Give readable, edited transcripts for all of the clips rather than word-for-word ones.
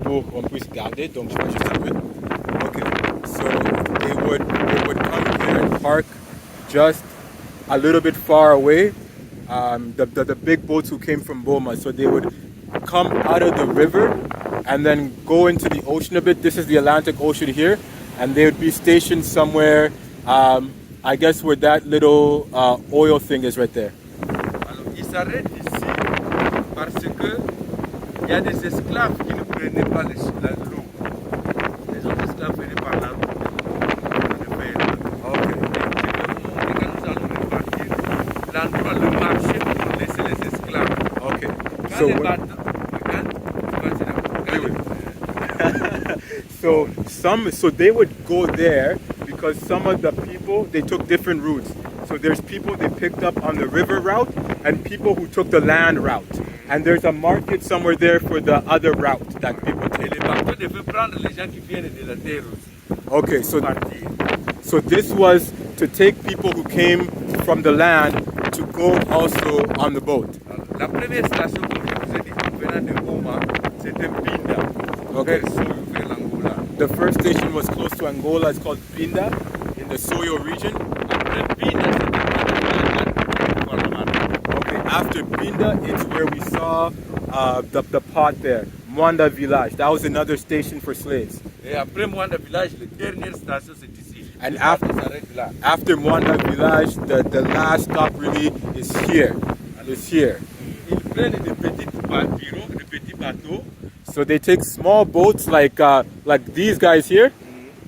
pour qu'on puisse garder. Donc, je vais juste un peu. Okay. So they would come here and park just a little bit far away. The big boats who came from Boma. So they would come out of the river and then go into the ocean a bit. This is the Atlantic Ocean here. And they would be stationed somewhere, I guess where that little oil thing is right there. Alors, ils s'arrêtent ici parce que il y a des esclaves qui ne prenaient pas l'eau. Les autres esclaves venaient par la route. Okay. Et quand nous allons repartir, l'endroit, le marché pour laisser les esclaves. Okay. Quand So les when- bateaux, so they would go there because some of the people they took different routes. So there's people they picked up on the river route and people who took the land route. And there's a market somewhere there for the other route that people et take. les bateaux devaient prendre les gens qui viennent de la terre aussi. Okay, so Partir. so this was to take people who came from the land to go also on the boat. Alors, la première station que je vous ai dit en venant de Goma, c'était Pinda, Okay. vers l'Angola. The first station was close to Angola. It's called Pinda in the Soyo region. Après Pinda, c'était Okay, after Pinda, it's where we saw the pot there, Mwanda village. That was another station for slaves. Et après Mwanda village, la dernière station c'est ici. And Les after- bateaux s'arrêtent là. After Mwanda village, the last stop really is here. Is here. Ils prennent des petites pirogues, des petits bateaux. So they take small boats like these guys here.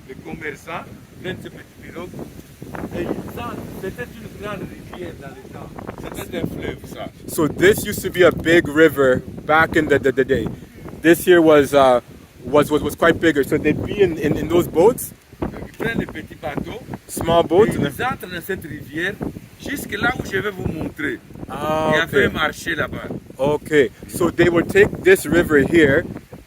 Les commerçants prennent ces petites pirogues. Et ils entrent. C'était une grande rivière dans le temps. C'était un fleuve ça. So this used to be a big river back in the day. This here was quite bigger. So they'd be in those boats, Donc, ils prennent les petits bateaux. small Et boats. ils entrent dans cette rivière jusque là où je vais vous montrer. Ah, Il y avait un okay. marché là-bas. Okay, so they would take this river here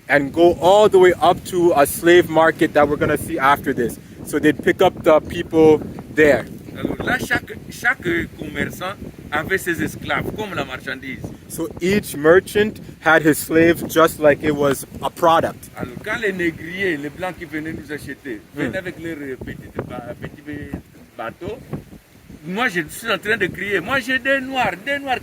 and go all the way up to a slave market that we're gonna see after this. So they'd pick up the people there. Alors là, chaque commerçant avait ses esclaves, comme la marchandise. So each merchant had his slaves just like it was a product. Alors quand les négriers, les blancs qui venaient nous acheter, venaient avec leurs petits bateaux, moi je suis en train de crier, moi j'ai des noirs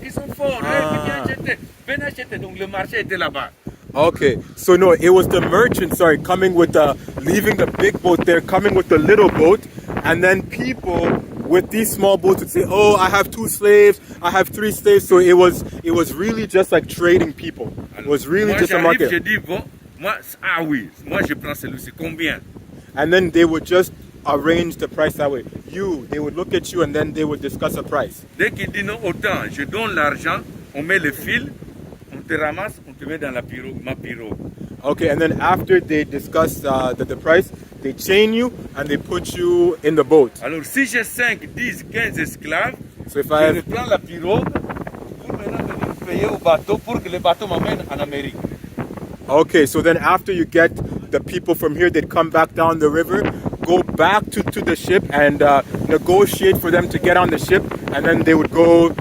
qui sont forts, qui viennent acheter, venez acheter. Donc le marché était là-bas. Okay, so no, it was the merchant, coming with leaving the big boat there, coming with the little boat, and then people with these small boats would say, oh, I have 2 slaves, I have 3 slaves. So it was really just like trading people. It was really Moi just a j'arrive, je market. dis, bon, ah oui, moi je prends celui-ci, combien? And then they would just arrange the price that way. They would look at you and then they would discuss a price. Dès qu'il dit non, autant, je donne l'argent, on met le fil, on te ramasse, on te met dans ma pirogue. Okay, and then after they discuss the price, they chain you and they put you in the boat. Alors si j'ai 5, 10, 15 esclaves, So if je I have, reprends la pirogue pour maintenant venir payer au bateau pour que le bateau m'amène en Amérique. okay, so then after you get the people from here, they'd come back down the river, go back to the ship and negotiate for them to get on the ship, and then they would go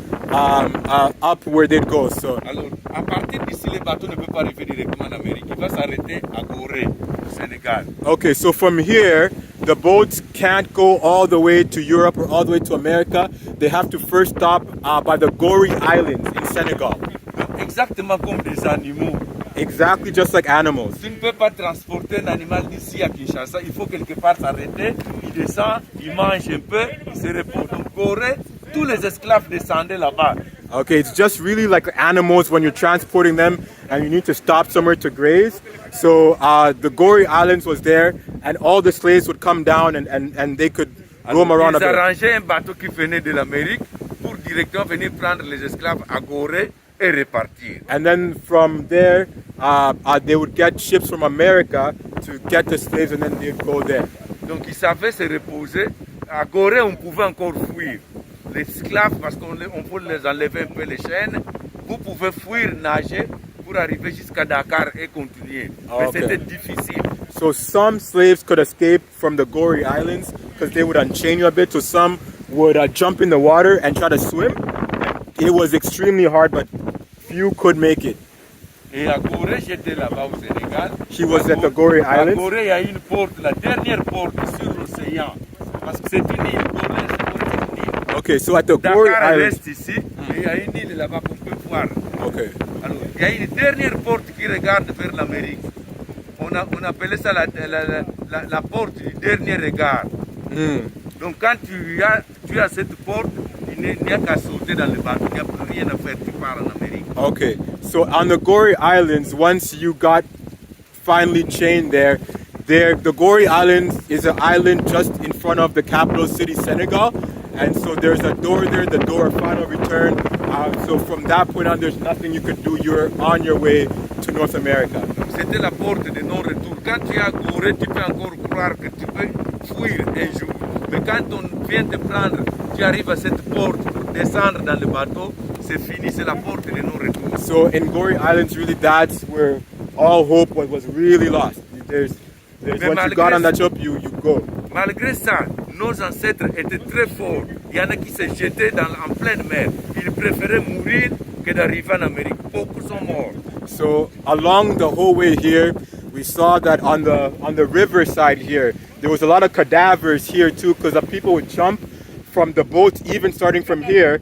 up where they'd go. So Alors à partir d'ici, le bateau ne peut pas arriver directement en Amérique. Il va s'arrêter à Gorée, au Sénégal. okay, so from here, the boats can't go all the way to Europe or all the way to America. They have to first stop by the Gori Islands in Senegal. Donc, exactement comme des animaux. Exactly just like animals. Tu ne peux pas transporter un animal d'ici à Kinshasa. Il faut quelque part s'arrêter. Il descend, il mange un peu, il se repose. Donc Gorée, tous les esclaves descendaient là-bas. Okay, it's just really like animals when you're transporting them and you need to stop somewhere to graze. So the Gori Islands was there and all the slaves would come down and they could roam around a Ils bit. arrangeaient un bateau qui venait de l'Amérique pour directement venir prendre les esclaves à Gorée et repartir. And then from there, they would get ships from America to get the slaves and then they'd go there. Donc ils savaient se reposer. À Gorée, on pouvait encore fuir. Les esclaves, parce qu'on peut les enlever un peu les chaînes, vous pouvez fuir, nager pour arriver jusqu'à Dakar et continuer. Mais Okay. c'était difficile. So some slaves could escape from the Gori Islands because they would unchain you a bit. So some would jump in the water and try to swim. It was extremely hard, but few could make it. Et à Gorée, j'étais là-bas au Sénégal. Sénégal. He was at the Gorée À Islands. Gorée, il y a une porte, la dernière porte sur l'océan. Parce que c'est une île. Gorée, c'est une île. Okay, so at the Gorée Dakar Islands. reste ici, mais il y a une île là-bas qu'on peut voir. Okay. Alors, il y a une dernière porte qui regarde vers l'Amérique. On appelait ça la porte du dernier regard. Donc quand tu as cette porte, il n'y a qu'à sauter dans le bateau, il n'y a plus rien à faire, tu pars en Amérique. Okay, so on the Gorée Islands, once you got finally chained there, the Gorée Islands is an island just in front of the capital city, Senegal. And so there's a door there, the door of final return. So from that point on, there's nothing you could do. You're on your way to North America. C'était la porte de non-retour. Quand tu es à Gorée, tu peux encore croire que tu peux fuir un jour. Mais quand on vient te prendre, tu arrives à cette porte pour descendre dans le bateau, c'est fini, c'est la porte de non-retour. So in Gorée Islands, really, that's where all hope was really lost. There's once you got on that ship, you go. Malgré ça, nos ancêtres étaient très forts. Il y en a qui se jetaient en pleine mer. Ils préféraient mourir que d'arriver en Amérique. Beaucoup sont morts. So along the whole way here, we saw that on the riverside here, there was a lot of cadavers here too, because the people would jump from the boats, even starting from here,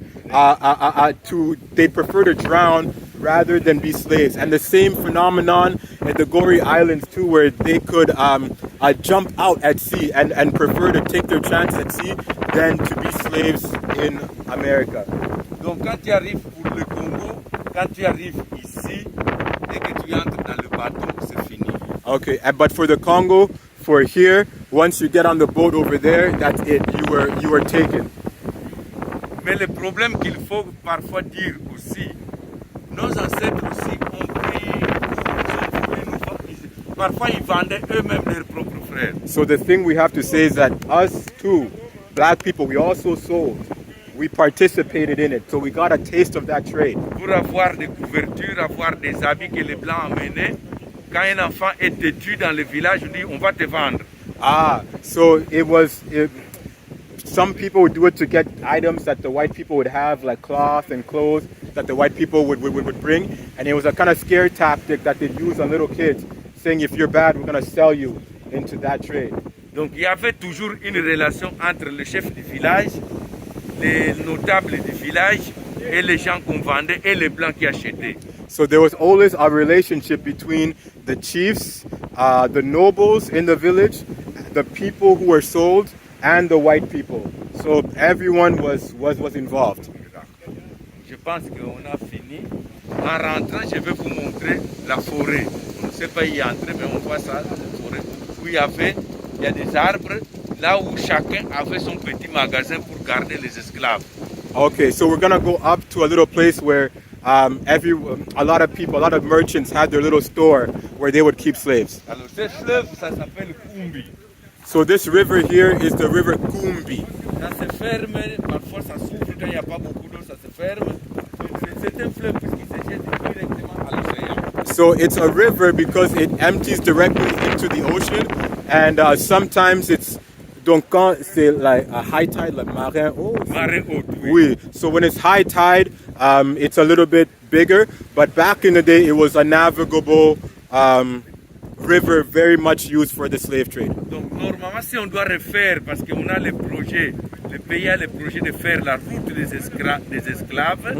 they prefer to drown rather than be slaves. And the same phenomenon at the Gorée Islands too, where they could jump out at sea and prefer to take their chance at sea than to be slaves in America. Donc quand tu arrives pour le Congo, quand tu arrives ici, dès que tu entres dans le bateau, c'est fini. Okay, but for the Congo, for here, once you get on the boat over there, that's it. You were taken. Mais le problème qu'il faut parfois dire aussi, nos ancêtres aussi ont pris, parfois ils vendaient eux-mêmes leurs propres frères. So the thing we have to say is that us too, black people, we also sold. We participated in it, so we got a taste of that trade. Pour avoir des couvertures, avoir des habits que les blancs amenaient, quand un enfant est têtu dans le village, on dit on va te vendre. So some people would do it to get items that the white people would have, like cloth and clothes that the white people would bring, and it was a kind of scare tactic that they'd use on little kids, saying if you're bad, we're going to sell you into that trade. Donc il y avait toujours une relation entre le chef du village, les notables du village et les gens qu'on vendait et les blancs qui achetaient. So there was always a relationship between the chiefs, the nobles in the village, the people who were sold, and the white people. So everyone was involved. Je pense qu'on a fini. En rentrant, je vais vous montrer la forêt. On ne sait pas y entrer, mais on voit ça, la forêt. Où il y a des arbres, là où chacun avait son petit magasin pour garder les esclaves. Okay, so we're gonna go up to a little place where a lot of people, a lot of merchants had their little store where they would keep slaves. Alors, ce fleuve, ça s'appelle Kumbi. So this river here is the river Kumbi. Ça se ferme, parfois ça s'ouvre quand il n'y a pas beaucoup d'eau, ça se ferme. C'est un fleuve puisqu'il se jette directement à l'océan. So it's a river because it empties directly into the ocean, and sometimes it's donc quand c'est like a high tide, like marée haute. Marée haute, oui. Oui. So when it's high tide, it's a little bit bigger, but back in the day, it was a navigable river, very much used for the slave trade. Donc normalement, si on doit refaire, parce qu'on a le pays a le projet de faire la route des esclaves,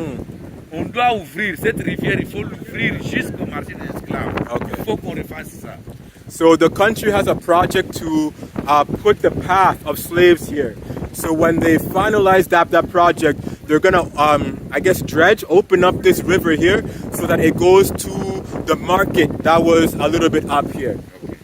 on doit ouvrir cette rivière, il faut l'ouvrir jusqu'au marché des esclaves. Okay. Il faut qu'on refasse ça. So the country has a project to put the path of slaves here. So when they finalize that project, they're gonna, open up this river here so that it goes to the market that was a little bit up here. Okay.